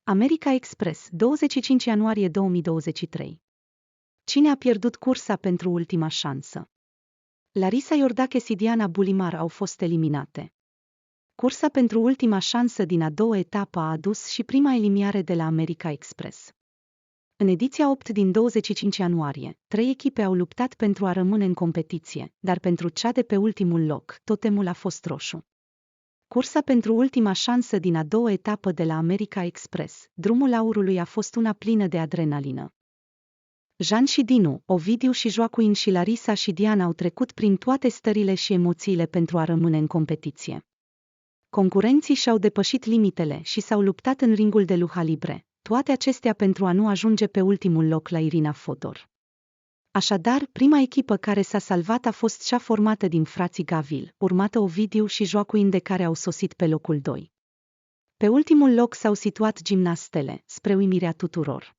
America Express, 25 ianuarie 2023. Cine a pierdut cursa pentru ultima șansă? Larisa Iordache și Diana Bulimar au fost eliminate. Cursa pentru ultima șansă din a doua etapă a adus și prima eliminare de la America Express. În ediția 8 din 25 ianuarie, 3 echipe au luptat pentru a rămâne în competiție, dar pentru cea de pe ultimul loc, totemul a fost roșu. Cursa pentru ultima șansă din a doua etapă de la America Express, drumul aurului a fost una plină de adrenalină. Jean și Dinu, Ovidiu și Joaquin și Larisa și Diana au trecut prin toate stările și emoțiile pentru a rămâne în competiție. Concurenții și-au depășit limitele și s-au luptat în ringul de luha libre, toate acestea pentru a nu ajunge pe ultimul loc la Irina Fodor. Așadar, prima echipă care s-a salvat a fost cea formată din frații Gavil, urmată Ovidiu și Joaquin, de care au sosit pe locul 2. Pe ultimul loc s-au situat gimnastele, spre uimirea tuturor.